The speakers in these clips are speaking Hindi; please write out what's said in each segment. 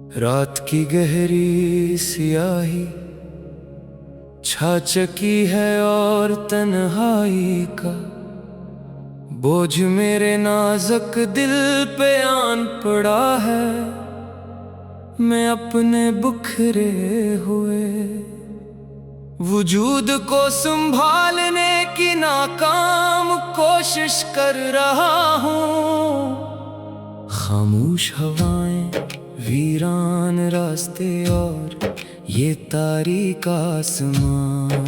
रात की गहरी सियाही छा चकी है और तन्हाई का बोझ मेरे नाजुक दिल पे आन पड़ा है। मैं अपने बुखरे हुए वजूद को संभालने की नाकाम कोशिश कर रहा हूँ। खामोश हवाएं, वीरान रास्ते और ये तारीक आसमान,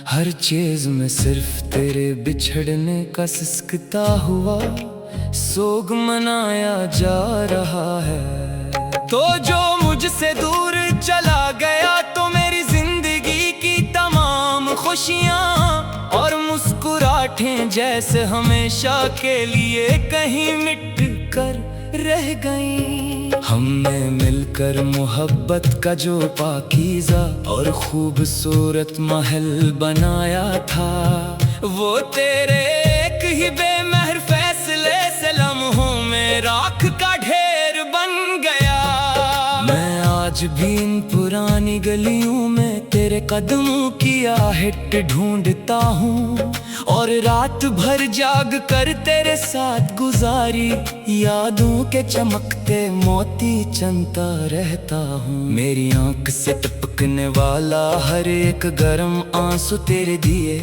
हर चीज में सिर्फ तेरे बिछड़ने का सिसकता हुआ सोग मनाया जा रहा है। तो जो मुझसे दूर चला गया तो मेरी जिंदगी की तमाम खुशियाँ और मुस्कुराहटें जैसे हमेशा के लिए कहीं मिट कर रह गई। हमने मिलकर मोहब्बत का जो पाकीज़ा और खूबसूरत महल बनाया था, वो तेरे एक ही बेमहर फैसले से लम्हों में राख का ढेर बन गया। मैं आज भी इन पुरानी गलियों में तेरे कदमों की आहट ढूंढता हूँ और रात भर जाग कर तेरे साथ गुजारी यादों के चमकते मोती चुनता रहता हूँ। मेरी आंख से टपकने वाला हर एक गर्म आंसू तेरे दिए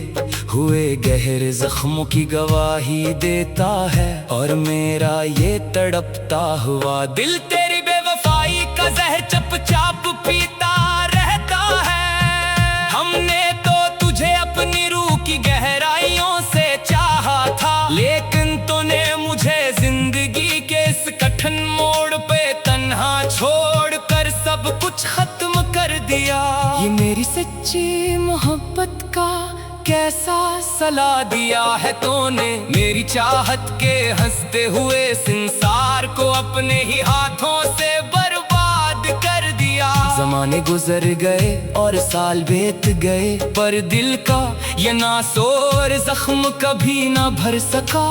हुए गहरे जख्मों की गवाही देता है और मेरा ये तड़पता हुआ दिल तेरी बेवफाई का जहर चुपचाप पीता रहता है। हमने तो तुझे अपनी रूह की गहराइयों से चाहा था, लेकिन तूने मुझे जिंदगी के इस कठिन मोड़ पे तन्हा छोड़ कर सब कुछ खत्म कर दिया। ये मेरी सच्ची मोहब्बत का कैसा सला दिया है तूने, मेरी चाहत के हंसते हुए संसार को अपने ही हाथों से बर्बाद कर दिया। ज़माने गुजर गए और साल बीत गए, पर दिल का ये नासोर जख्म कभी ना भर सका।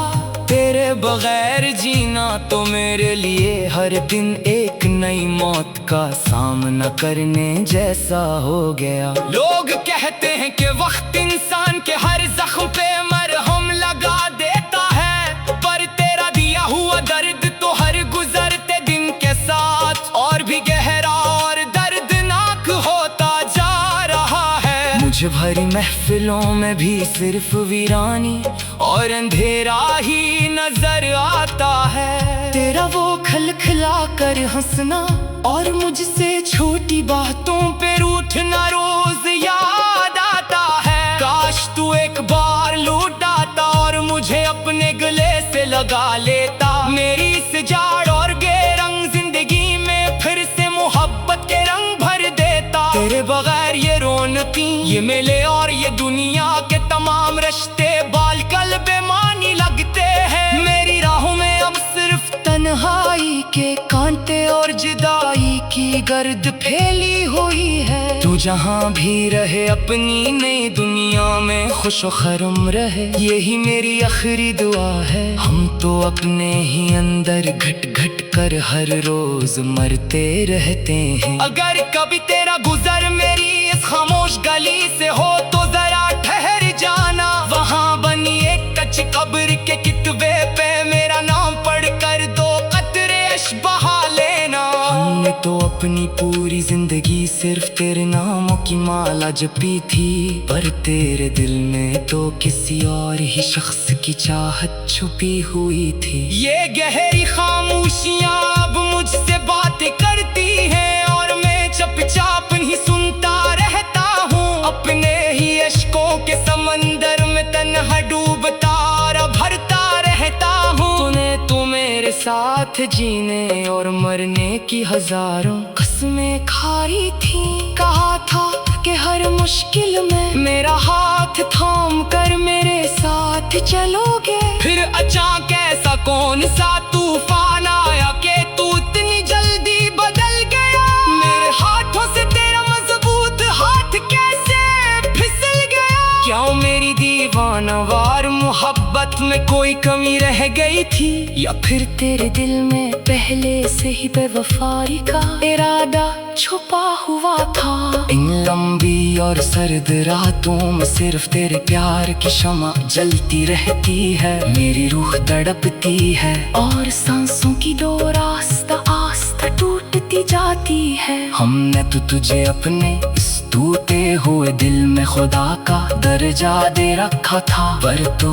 तेरे बगैर जीना तो मेरे लिए हर दिन एक नई मौत का सामना करने जैसा हो गया। लोग कहते हैं कि वक्त इंसान के हर जख्म पे मरहम लगा देता है, पर तेरा दिया हुआ दर्द तो हर गुजरते दिन के साथ और भी गहरा और दर्दनाक होता जा रहा है। मुझे भरी महफिलों में भी सिर्फ वीरानी और अंधेरा ही नजर आता है। तेरा वो खिलखिला कर हंसना और मुझसे छोटी बातों पे रूठना रोज याद आता है। काश तू एक बार लौट आता और मुझे अपने गले से लगा लेता। मेरी इस जाड़ और गेरंग जिंदगी में फिर से मोहब्बत के रंग भर देता। तेरे बगैर ये रौनकी, ये मेले और ये दुनिया के तमाम रिश्ते बाल कल बेमानी लगते हैं। मेरी राहों में अब सिर्फ तन्हाई के कांटे और जुदाई की गर्द फैली हुई है। तू जहाँ भी रहे अपनी नई दुनिया में खुश खरम रहे, यही मेरी आखिरी दुआ है। हम तो अपने ही अंदर घट घट कर हर रोज मरते रहते हैं। अगर कभी तेरा गुजर मेरी इस खामोश गली से हो तो जरा ठहर जाना। वहाँ बनी एक कच्ची कब्र के कितबे पे मेरा नाम पढ़ कर दो कतरे अश्क बहा लेना। हमने तो अपनी पूरी जिंदगी सिर्फ तेरे नामों की माला जपी थी, पर तेरे दिल में तो किसी और ही शख्स की चाहत छुपी हुई थी। ये गहरी खामोशियाँ अब मुझसे बातें करती हैं और मैं चुपचाप नहीं सुनता रहता हूँ। अपने ही अश्कों के समंदर में तन्हा डूबता और भरता रहता हूँ। तूने तो मेरे साथ जीने और मरने की हजारों कसमें खाई थी। कहा था कि हर मुश्किल में मेरा हाथ थाम कर मेरे साथ चलोगे। फिर अचानक ऐसा कौन सा तूफान आया कि तू इतनी जल्दी बदल गया। मेरे हाथों से तेरा मजबूत हाथ कैसे फिसल गया। क्यों मेरी दीवानावार मोहब्बत बात में कोई कमी रह गई थी, या फिर तेरे दिल में पहले से ही बेवफाई का इरादा छुपा हुआ था। इन लंबी और सर्द रातों में सिर्फ तेरे प्यार की शमा जलती रहती है। मेरी रूह तड़पती है और सांसों की दो रास्ता आस्ता टूटती जाती है। हमने तो तुझे अपने इस टूटे हुए दिल में खुदा का दर्जा दे रखा था, पर तो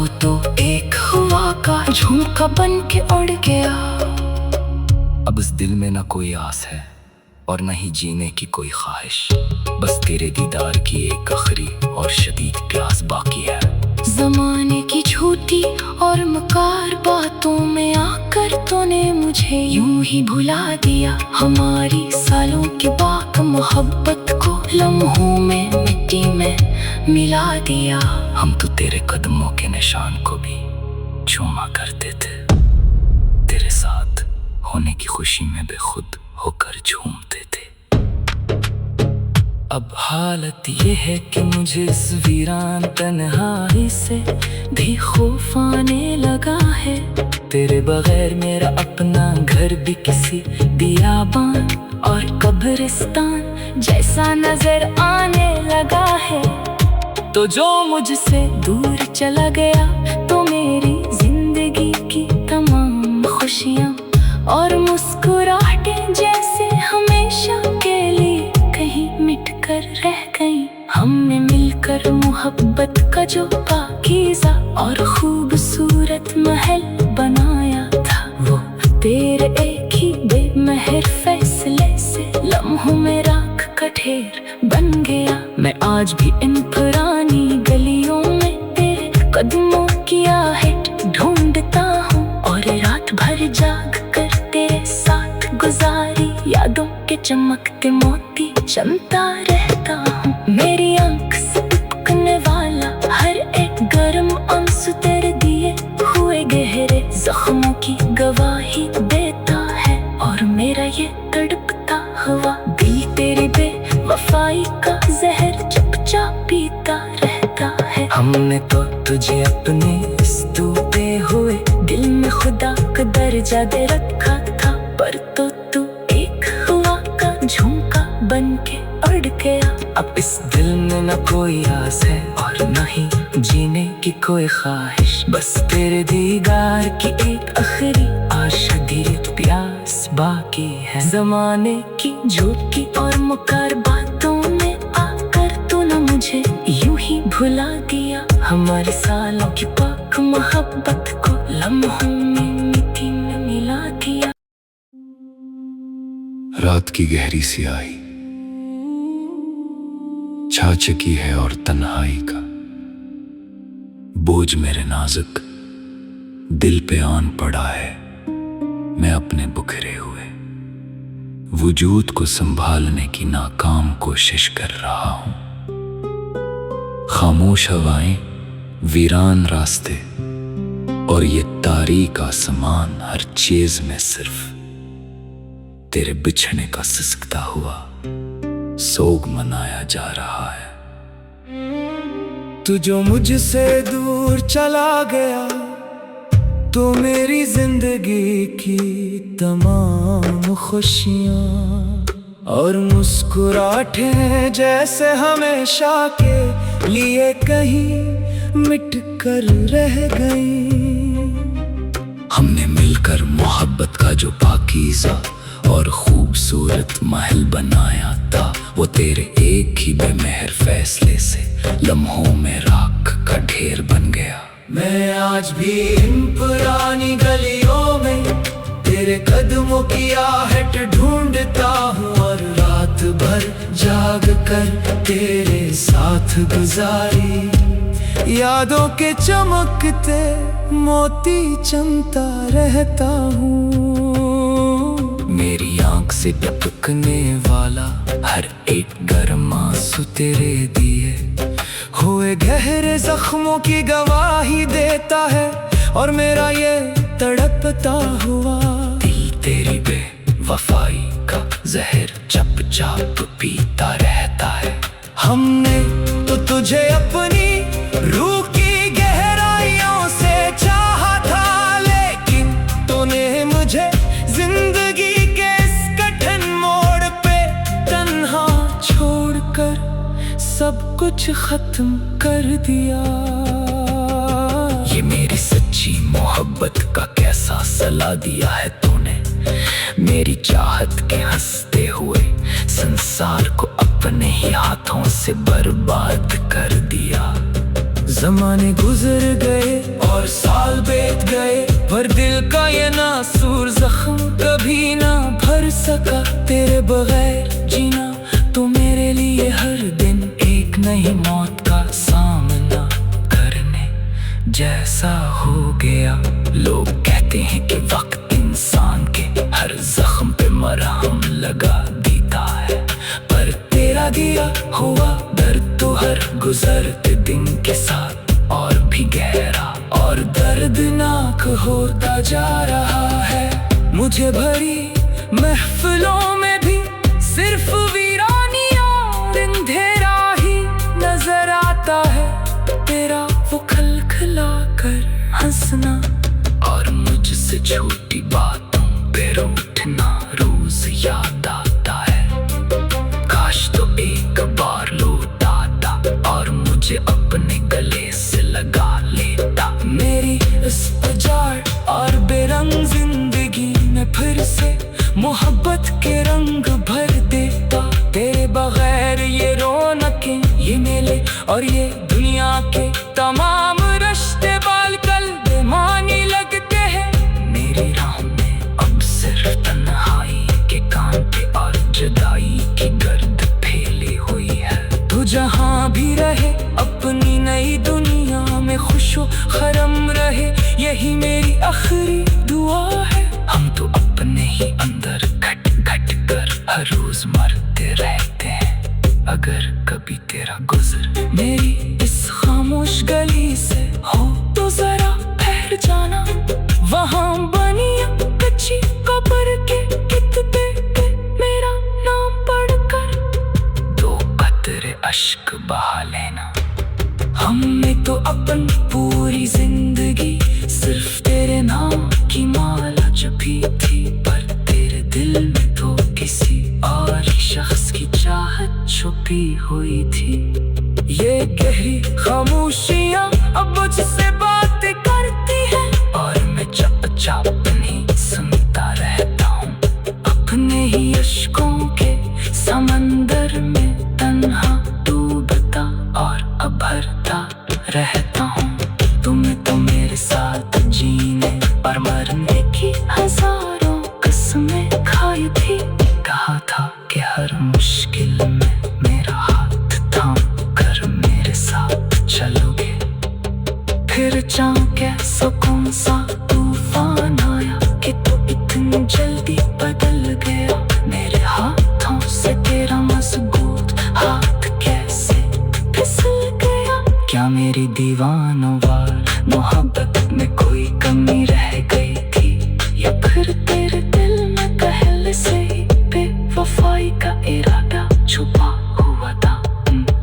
एक हवा का झोंका बन के उड़ गया। अब इस दिल में ना कोई आस है और न ही जीने की कोई ख्वाहिश, बस तेरे दीदार की एक आखिरी और शदीद प्यास बाकी है। जमाने की झूठी और मकार बातों में आकर तूने मुझे यूं ही भुला दिया। हमारी सालों की बात मोहब्बत को लम्हों में मिट्टी में मिला दिया। हम तो तेरे कदमों के निशान को भी चूमा करते थे, तेरे साथ होने की खुशी में बेखुद होकर झूमते थे। अब हालत ये है कि मुझे इस वीरान तन्हाई से भी खौफ आने लगा है। तेरे बगैर मेरा अपना घर भी किसी बियाबान और कब्रिस्तान जैसा नजर आने लगा है। तो जो मुझसे दूर चला गया, तो मेरी जिंदगी की तमाम खुशियाँ और मुस्कुराहटें जैसे हमेशा के लिए कहीं मिट कर रह गई। हमने मिलकर मोहब्बत का जो पाकीज़ा और खूबसूरत महल बनाया था, वो तेरे एक ही बेमहर फैसले से लम्हों में राख का ढेर बन गया। मैं आज भी इन पुरानी गलियों में तेरे कदमों की आहट ढूंढता हूँ, और रात भर जाग कर तेरे साथ गुजारी यादों के चमकते मोती चमता रहता हूँ। मेरी आंख से टपकने वाला हर एक गर्म आंसू तेरे दिए हुए गहरे जख्मों की गवाही देता है, और मेरा ये तड़पता हुआ दिल तेरी बेवफाई का जहर चुपचाप पीता रहता है। हमने तो तुझे अपने इस टूटे हुए दिल में खुदा का दर्जा दे रखा था, पर तो तू एक हवा का झोंका बन के उड़ गया। अब इस दिल में न कोई आस है और न ही जीने की कोई ख्वाहिश, बस तेरे दीदार की एक आखिरी शदीद प्यास बाकी है। जमाने की झूठी और मुकार बातों में आकर तूने मुझे यूं ही भुला दिया। हमारे सालों की पाक मोहब्बत को लम्हों में मिट्टी में मिला दिया। रात की गहरी सियाही छा चुकी है और तन्हाई का बोझ मेरे नाजुक दिल पे आन पड़ा है। मैं अपने बुखरे हुए वजूद को संभालने की नाकाम कोशिश कर रहा हूं। खामोश हवाएं, वीरान रास्ते और ये तारीक आसमान, हर चीज में सिर्फ तेरे बिछड़ने का सिसकता हुआ सोग मनाया जा रहा है। तू जो मुझसे दूर चला गया, तो मेरी जिंदगी की तमाम खुशियाँ और मुस्कुराहटें जैसे हमेशा के लिए कहीं मिट कर रह गई। हमने मिलकर मोहब्बत का जो पाकीज़ा और खूबसूरत महल बनाया था, वो तेरे एक ही बेमहर फैसले से लम्हों में राख का ढेर बन गया। मैं आज भी इन पुरानी गलियों में तेरे कदमों की आहट ढूंढता हूँ, और रात भर जाग कर तेरे साथ गुजारी यादों के चमकते मोती चमता रहता हूँ। मेरी आंख से टपकने वाला हर एक गर्म आंसू तेरे दिए हुए गहरे जख्मों की गवाही देता है, और मेरा ये तड़पता हुआ दिल तेरी बेवफाई का जहर चप चाप पीता रहता है। हमने तो तुझे अपनी रूह की गहराइयों से कुछ खत्म कर दिया। ये मेरी सच्ची मोहब्बत का कैसा सला दिया है तूने, मेरी चाहत के हंसते हुए संसार को अपने ही हाथों से बर्बाद कर दिया। जमाने गुजर गए और साल बीत गए, पर दिल का ये नासूर जख्म कभी ना भर सका। तेरे बगैर जीना तो मेरे लिए हर दिन एक नई मौत का सामना करने जैसा हो गया। लोग कहते हैं कि वक्त इंसान के हर जख्म पे मरहम लगा देता है, पर तेरा दिया हुआ दर्द तो हर गुजरते दिन के साथ और भी गहरा और दर्दनाक होता जा रहा है। मुझे भरी महफिलों में भी सिर्फ वीरानिया अंधेरा ही नजर आता है। तेरा वो खलखला कर हंसना और मुझसे छोटी बातों पे रूठना रोज याद आता है। काश तो एक बार लौट आता और मुझे अपने गले से लगा लेता। मेरी इस उजाड़ और बेरंग जिंदगी में फिर से मोहब्बत के रंग भर देता। तेरे बगैर ये रौनकें, ये मेले और ये दुनिया के तमाम रिश्ते बालकल बेमानी लगते हैं। मेरी राह में अब सिर्फ तन्हाई के कांटे और जुदाई की गर्द फैली हुई है। तू जहाँ भी रहे अपनी नई दुनिया में खुशो खरम रहे, यही मेरी आखिरी दुआ है। हम तो अपने ही अंदर घट घट कर हर रोज मरते रहते हैं। अगर कभी तेरा गुजर मेरी इस खामोश गली से हो तो जरा ठहर जाना। वहाँ बनी कच्ची कब्र के कितने पे मेरा नाम पढ़कर 2 कतरे अश्क बहा लेना। हमने तो अपन पूरी जिंदगी सिर्फ तेरे नाम की माला जपी थी, पर तेरे दिल में तो किसी और शख्स की चाहत छुपी हुई थी। ये गहरी खामोशियाँ अब मुझसे बातें करती हैं और मैं चुपचाप नहीं सुनता रहता हूँ। अपने ही अश्कों के समंदर में तन्हा डूबता और अभरता रहता हूँ। तुम्हें तो मेरे साथ जीने और मरने की हजारों कसमें खाई थी। कहा था कि हर मुश्किल में मेरा हाथ थाम कर मेरे साथ चलोगे। फिर कैसा कौन सा तूफान आया कि तू इतनी जल्दी बदल गया। मेरे हाथों से तेरा मजबूत हाथ कैसे फिसल गया। क्या मेरी दीवानों वार मोहब्बत में कोई कमी रह गई थी, या फिर तेरे दिल में पहले से ही बेवफाई का इरादा छुपा हुआ था।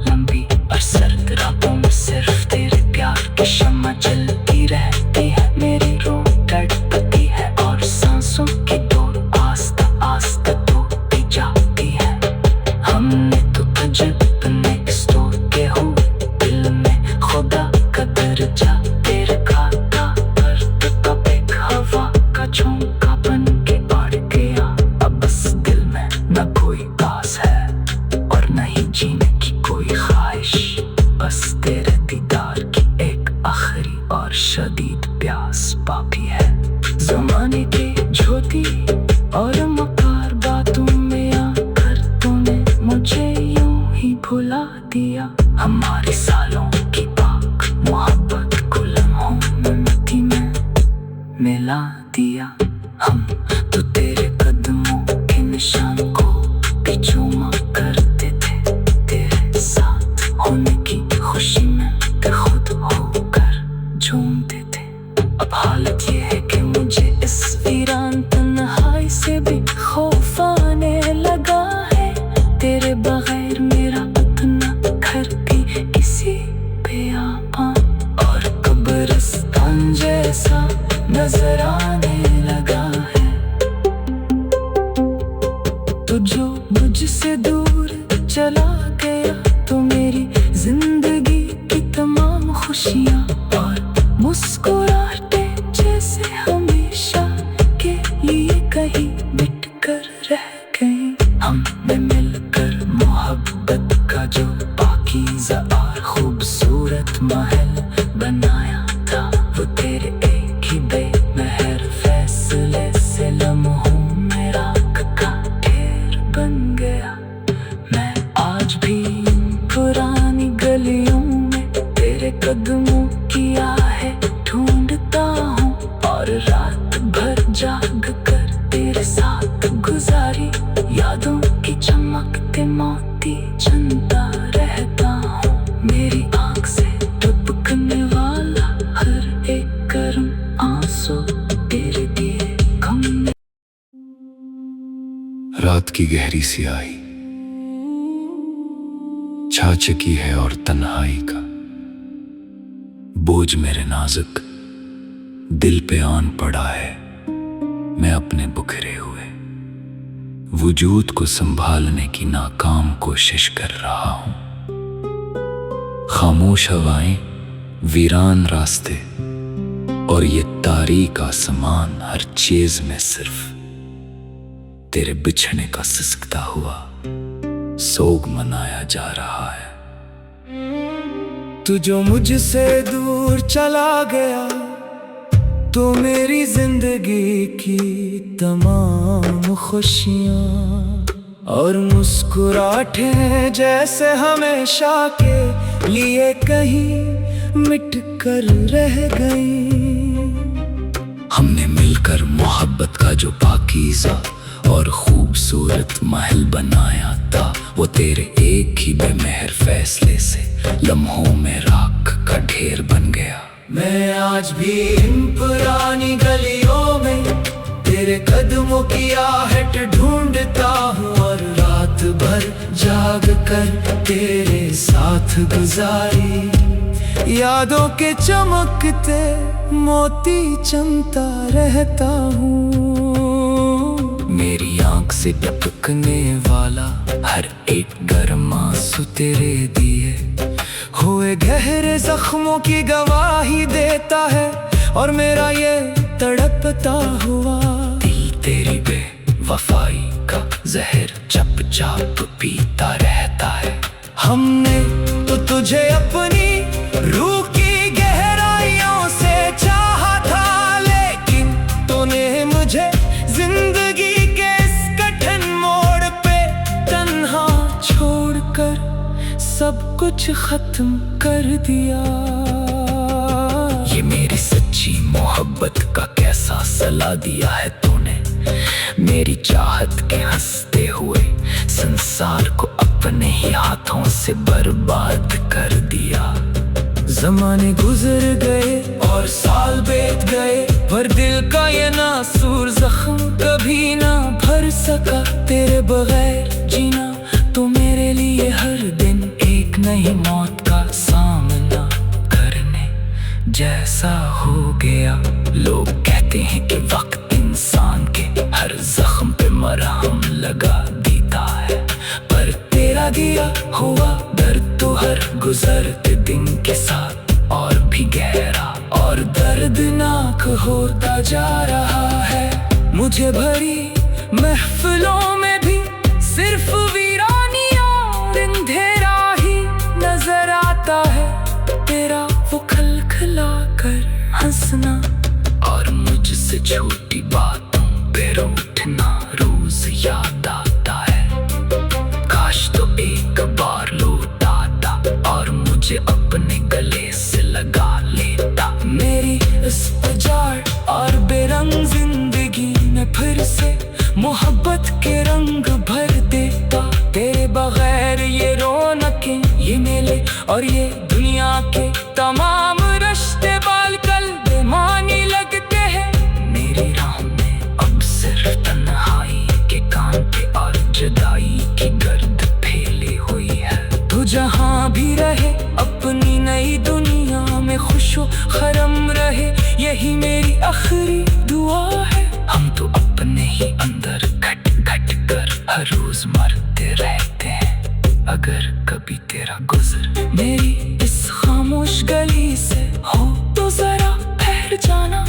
लंबी और सर्द रातों में सिर्फ तेरे प्यार की शम्मा जलती रहती है। मेरी रूह तड़पती है और सांसों की डोर आस्ता आस्ता टूटती जाती है। हमने तो तुझे अपने स्टोर के हो दिल में खुदा का दर्जा तेरे खाता पर तब एक हवा का झोंका बन के बढ़ गया। अब बस दिल में न कोई आस है और न ही जीने की कोई ख्वाहिश, बस तेरे दीदार की एक आखिरी और शदीद प्यास बाकी है। जमाने के झोटी और मकार बातों में आकर तूने मुझे यूं ही भुला दिया। हमारे सालों की पाक मोहब्बत को लम्हों में मिट्टी में मिला दिया। हम तो तेरे कदमों के निशान को भी चूमा करते थे। तेरे साथ होने की खुशी में खुद होकर झूमते थे। अब हालत ये है कि मुझे इस वीरान तन्हाई से भी खौफ आने लगा है। तेरे बगैर मेरा अपना घर भी किसी बेआबान और कब्रिस्तान जैसा नजर आने लगा है। तो जो मुझसे दूर चला गया तो मेरी जिंदगी रात की गहरी सियाही छा चुकी है और तन्हाई का बोझ मेरे नाजुक दिल पे आन पड़ा है। मैं अपने बुखरे हुए वजूद को संभालने की नाकाम कोशिश कर रहा हूं। खामोश हवाएं, वीरान रास्ते और ये तारीक आसमान, हर चीज में सिर्फ तेरे बिछड़ने का सिसकता हुआ सोग मनाया जा रहा है। तू जो मुझसे दूर चला गया तो मेरी जिंदगी की तमाम खुशियाँ और मुस्कुराहटें जैसे हमेशा के लिए कहीं मिट कर रह गई। हमने मिलकर मोहब्बत का जो पाकीज़ा और खूबसूरत महल बनाया था, वो तेरे एक ही बेमेहर फैसले से लम्हों में राख का ढेर बन गया। मैं आज भी इन पुरानी गलियों में तेरे कदमों की आहट ढूंढता हूँ और रात भर जाग कर तेरे साथ गुजारी यादों के चमकते मोती चमता रहता हूँ। मेरी आंख से टपकने वाला हर एक गर्म आंसू तेरे दिए हुए गहरे जख्मों की गवाही देता है और मेरा ये तड़पता हुआ दिल तेरी बेवफाई का जहर चप चाप पीता रहता है। हमने तो तुझे अपनी रूह की गहराइयों से चाहा था, लेकिन तूने मुझे जिंदगी के इस कठिन मोड़ पे तन्हा छोड़कर सब कुछ खत्म कर दिया। ये मेरी सच्ची मोहब्बत का कैसा सला दिया है तूने, मेरी चाहत के हंसते हुए संसार को अपने ही हाथों से बर्बाद कर दिया। ज़माने गुजर गए और साल बीत गए, पर दिल का ये नासूर जख्म कभी ना भर सका। तेरे बगैर जीना तो मेरे लिए हर दिन एक नई मौत का सामना करने जैसा हो गया। लोग कहते हैं कि वक्त इंसान के हर जख्म पे मरहम लगा देता है, पर तेरा दिया हुआ दर्द तो हर गुजरते दिन के साथ और भी गहरा और दर्दनाक होता जा रहा है। मुझे भरी महफिलों में भी सिर्फ वीरानिया और अंधेरा ही नजर आता है। तेरा वो खलखला कर हंसना और मुझसे छोटी बातों पे रूठना रोज याद आता है। काश तो एक बार लौट आता और मुझे अपने गले से लगा लेता। मेरी इस उजाड़ और बेरंग जिंदगी में फिर से मोहब्बत के रंग भर देता। तेरे बगैर ये रौनकें, ये मेले और ये दुनिया के तमाम रिश्ते बालकल बेमानी लगते हैं। मेरी राह में अब सिर्फ तन्हाई के कांटे और जुदाई की गर्द फैली हुई है। तू जहाँ भी रहे अपनी नई दुनिया में खुशो खरम रहे, यही मेरी आखिरी दुआ है। हम तो अपने ही अंदर घट घट कर हर रोज मरते रहते हैं। अगर कभी तेरा गुजर मेरी इस खामोश गली से हो तो जरा ठहर जाना।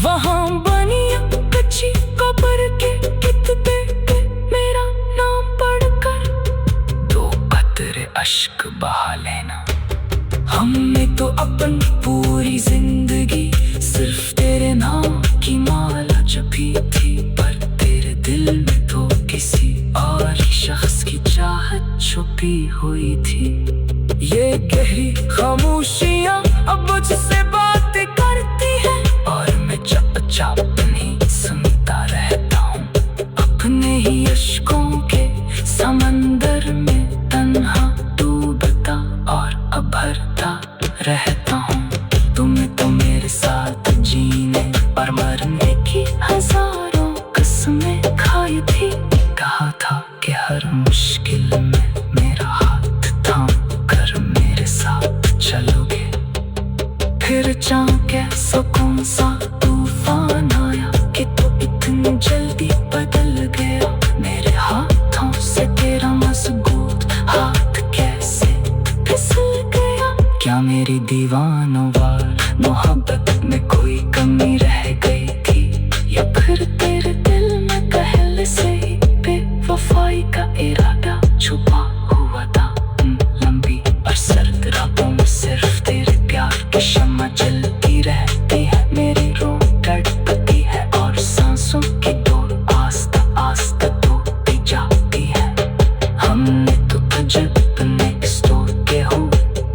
वहाँ बनिया कच्ची कब्र के कित्ते पे मेरा नाम पढ़कर 2 कतरे अश्क बहा लेना। हमने तो अपनी पूरी जिंदगी सिर्फ तेरे नाम की माला जपी थी, पर तेरे दिल में तो किसी और शख्स की चाहत छुपी हुई थी। ये गहरी खामोशियाँ अब मुझसे बातें करती हैं और मैं चुपचाप नहीं सुनता रहता हूँ। अपने ही अश्कों के समंदर में तन्हा डूबता और अभरता रहता हूँ। तुम्हें तो मेरे साथ जीने और मरने की हजारों कसमें खाई थी। रहा था कि हर मुश्किल में मेरा हाथ थाम कर मेरे साथ चलोगे। फिर चाहे कौन सा तूफान आया कि तू इतनी जल्दी बदल गया। मेरे हाथों से तेरा मजबूत हाथ कैसे फिसल गया। क्या मेरी दीवानों मोहब्बत में कोई कमी रह गई थी, या फिर तेरे दिल में पहले से ही बेवफाई का इरादा छुपा हुआ था। लंबी और सर्द रातों में सिर्फ तेरे प्यार की शम्मा जलती रहती है। मेरी रूह तड़पती है और सांसों की डोर आस्ता आस्ता टूटती जाती है। हमने तो तुझे अपने स्टोर के हो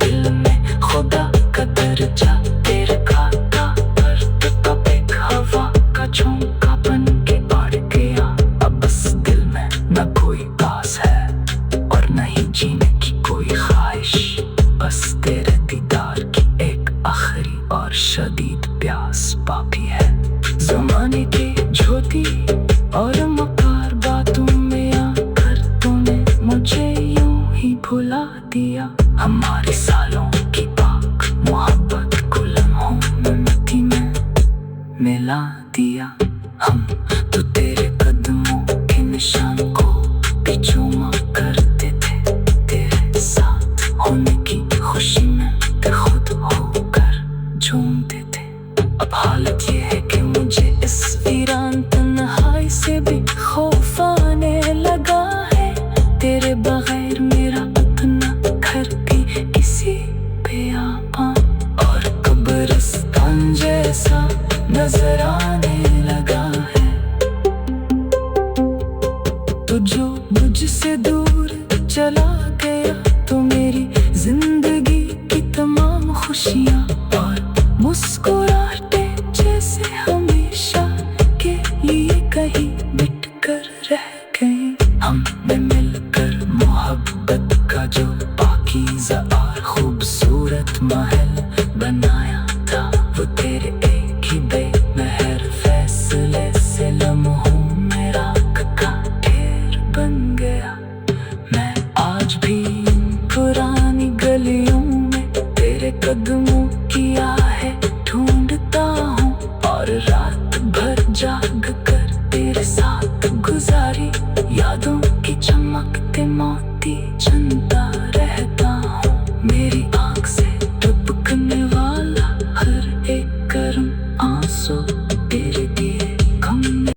दिल में खुदा का दर्जा तेरे खाता पर, तब एक हवा का झोंका बन के बढ़ गया। अब बस दिल में न कोई आस है और न ही जीने की कोई ख्वाहिश, बस तेरे दीदार की एक आखिरी और शदीद प्यास बाकी है। ज़माने की झोटी और मकार बातों में आकर तूने मुझे यूं ही भुला दिया। हमारे सालों की पाक मोहब्बत को लम्हों में मिट्टी में मिला दिया। हम तो तेरे कदमों के निशान को भी चूमा करते थे। तेरे साथ होने की खुशी में ते खुद होकर झूमते थे। अब हालत ये है कि मुझे इस वीरान तन्हाई से भी खौफ आने लगा है। तेरे बगैर मेरा अपना घर भी किसी बेआबान और कब्रिस्तान जैसा नजर आने लगा है। तो जो मुझसे दूर चला गया, तो मेरी जिंदगी की तमाम खुशियाँ और मुस्कुराहटे जैसे हमेशा के लिए कहीं मिट कर रह गए। हमने मिलकर मोहब्बत का जो पाकीज़ा और खूबसूरत महल बनाया था, वो तेरे एक ही बेमहर फैसले से लम्हों में राख का ढेर बन गया। मैं आज भी पुरानी गलियों में तेरे कदमों की आहें ढूंढता हूँ, और रात भर जाग कर तेरे साथ गुजारी यादों की चमकते मोती चुनता रहता हूँ। मेरी आँख से टपकने वाला हर एक गर्म आंसू तेरे दिए गम में।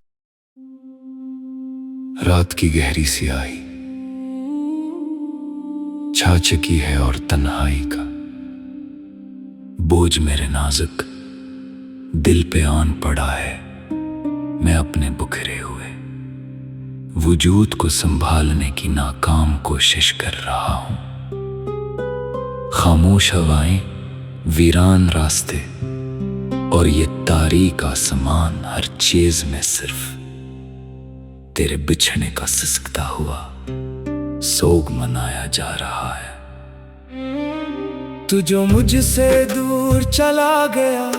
रात की गहरी सियाही छा चुकी है और तन्हाई का बोझ मेरे नाजुक दिल पे आन पड़ा है। मैं अपने बुखरे हुए वजूद को संभालने की नाकाम कोशिश कर रहा हूं। खामोश हवाएं, वीरान रास्ते और ये तारीक आसमान, हर चीज में सिर्फ तेरे बिछड़ने का सिसकता हुआ सोग मनाया जा रहा है। तू जो मुझसे दूर चला गया,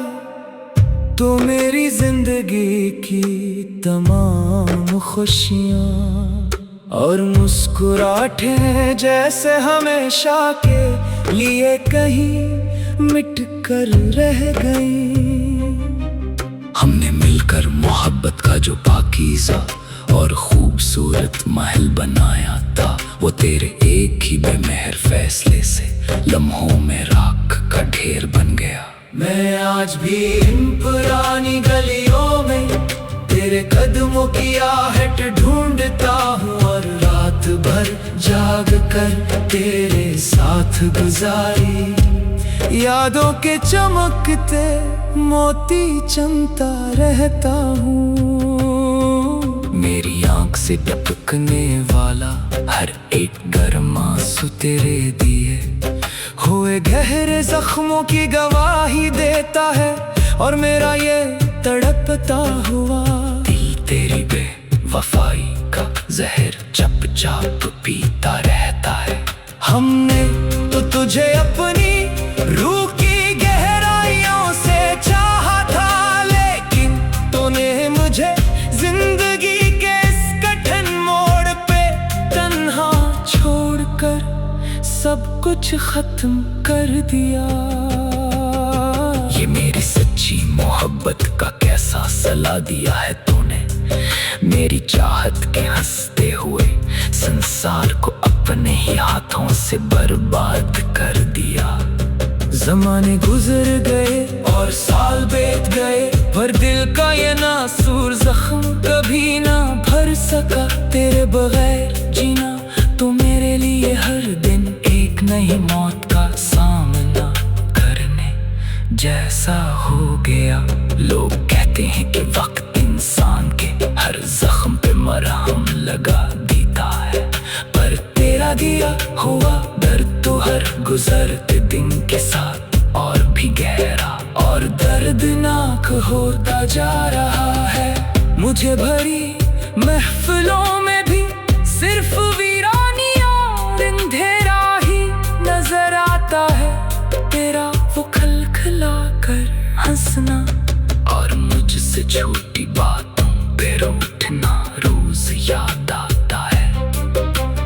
तो मेरी जिंदगी की तमाम खुशियाँ और मुस्कुराहटें जैसे हमेशा के लिए कहीं मिट कर रह गई। हमने मिलकर मोहब्बत का जो पाकीज़ा और खूबसूरत महल बनाया था, वो तेरे एक ही बेमहर फैसले से लम्हों में राख का ढेर बन गया। मैं आज भी इन पुरानी गलियों में तेरे कदमों की आहट ढूंढता हूँ, और रात भर जाग कर तेरे साथ गुजारी यादों के चमकते मोती चमता रहता हूँ। मेरी आँख से टपकने वाला हर एक गर्म आंसू तेरे दिए हुए गहरे जख्मों की गवाही देता है, और मेरा ये तड़पता हुआ दिल तेरी बेवफाई का जहर चप चाप पीता रहता है। हमने तो तुझे अपनी रूह की गहराइयों से चाहा था, लेकिन तूने मुझे जिंदगी के इस कठिन मोड़ कुछ खत्म कर दिया। ये मेरी सच्ची मोहब्बत का कैसा सला दिया है तूने, मेरी चाहत के हंसते हुए संसार को अपने ही हाथों से बर्बाद कर दिया। जमाने गुजर गए और साल बीत गए, पर दिल का ये नासूर जख्म कभी ना भर सका। तेरे बगैर जीना तो मेरे लिए हर दिन एक नई मौत का सामना करने जैसा हो गया। लोग कहते हैं कि वक्त इंसान के हर जख्म पे मरहम लगा देता है, पर तेरा दिया हुआ दर्द तो हर गुजरते दिन के साथ और भी गहरा और दर्दनाक होता जा रहा है। मुझे भरी महफिलों में भी सिर्फ वीरानिया और अंधेरा ही नजर आता है। तेरा वो खलखला कर हंसना और मुझसे छोटी बातों पे रूठना रोज याद आता है।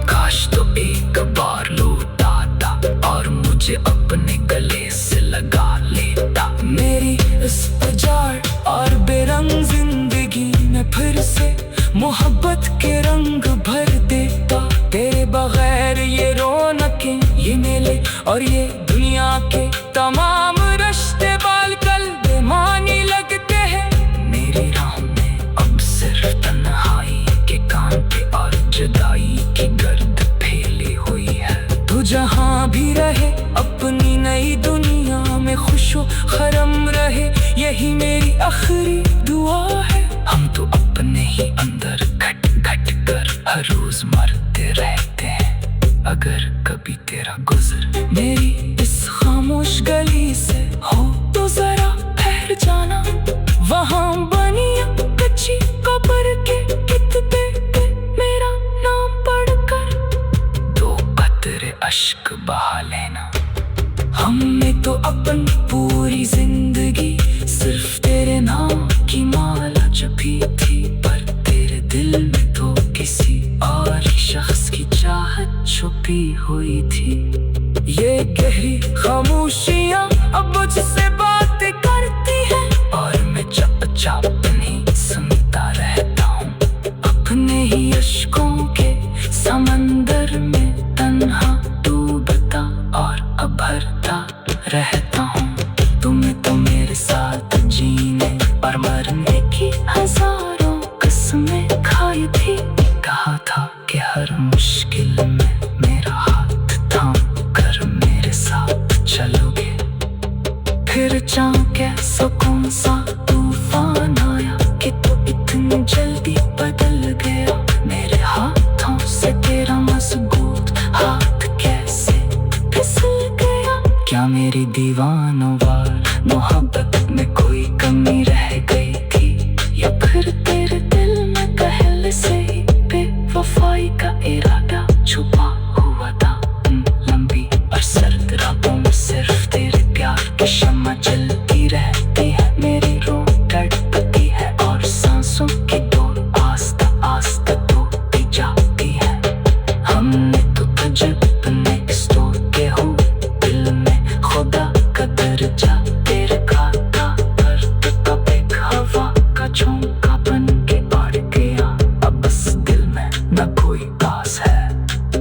काश तो एक बार लौट आता और मुझे अपने गले से लगा लेता। मेरी इस उजाड़ और बेरंग जिंदगी में फिर से मोहब्बत के रंग भर देता। तेरे बगैर ये रौनकें, ये मेले और ये दुनिया के तमाम रिश्ते बालकल बेमानी लगते हैं। मेरी राह में अब सिर्फ तन्हाई के कांटे और जुदाई की गर्द फैली हुई है। तू जहाँ भी रहे अपनी नई दुनिया में खुशो खरम रहे, यही मेरी आखिरी दुआ है। हम तो अपने ही अंदर घट घट कर हर रोज मरते रहते हैं। अगर कभी तेरा गुजर मेरी इस खामोश गली से हो तो जरा ठहर जाना। वहाँ बनी कच्ची कब्र के कितने पे मेरा नाम पढ़कर दो कतरे अश्क बहा लेना। हमने तो अपनी पूरी जिंदगी सिर्फ तेरे नाम की माला जपी थी, पर तेरे दिल में तो किसी और शख्स की चाहत छुपी हुई थी। ये गहरी खामोशियां अब मुझसे बातें करती हैं और मैं चुपचाप नहीं सुनता रहता हूँ। अपने ही अश्कों के समंदर में तन्हा डूबता और अभरता रहता हूँ। तुमने तो मेरे साथ जीने और मरने की हजारों कसमें खाई थी। कहा था कि हर मुश्किल में मेरा हाथ थाम कर मेरे साथ चलोगे। फिर कैसा कौन सा तूफान आया कि तू इतनी जल्दी बदल गया। मेरे हाथों से तेरा मजबूत हाथ कैसे फिसल गया। क्या मेरी दीवानोवार मोहब्बत में कोई कमी रह गई थी, या फिर तेरे दिल में पहले से ही बेवफाई का इरादा छुपा हुआ था। लंबी और सर्द रातों में सिर्फ तेरे प्यार की शम्मा जलती रहती है। मेरी रूह तड़पती है और सांसों की डोर आस्ता आस्ता टूटती जाती है। हमने तो तुझे अपने स्टोर के हो दिल में खुदा का दर्जा तेरे खाता, दर्द का एक हवा का झोंका बन के बढ़ गया। अब बस दिल में न कोई आस है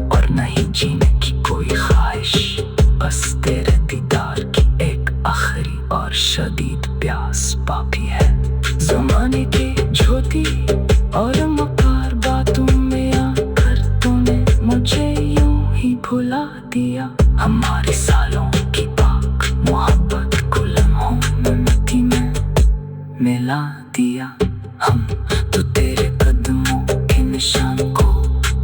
और न ही जीने की कोई ख्वाहिश, बस तेरे दीदार की एक आखिरी और शदीद प्यास बाकी है। जमाने की झोटी और मकार बातों में आकर तूने मुझे यूं ही भुला दिया। हमारे सालों की पाक मोहब्बत को लम्हों में मिट्टी में मिला दिया। हम तो तेरे कदमों के निशान को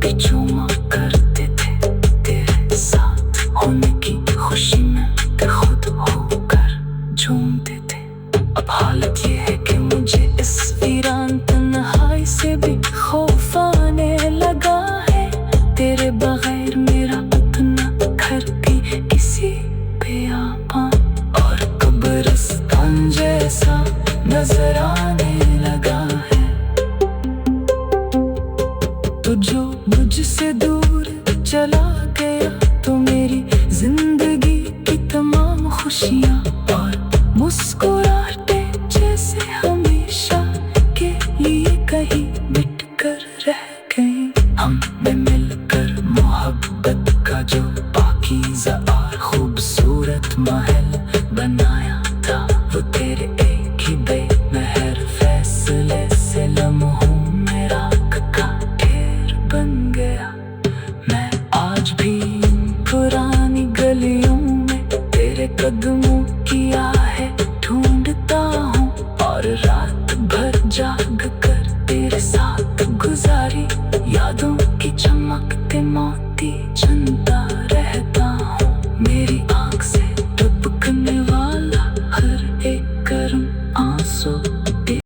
भी चूमा करते थे। तेरे साथ होने की खुशी में खुद होकर झूमते थे। अब हालत ये है कि मुझे इस वीरान तन्हाई से भी खौफ आने लगा है। तेरे बगैर मेरा अपना घर भी किसी पे आपान और कब्रिस्तान जैसा नजर आने लगा है। तो जो मुझसे दूर चला गया तो मेरी जाग कर तेरे साथ गुजारी, यादों की चमकते मोती चंद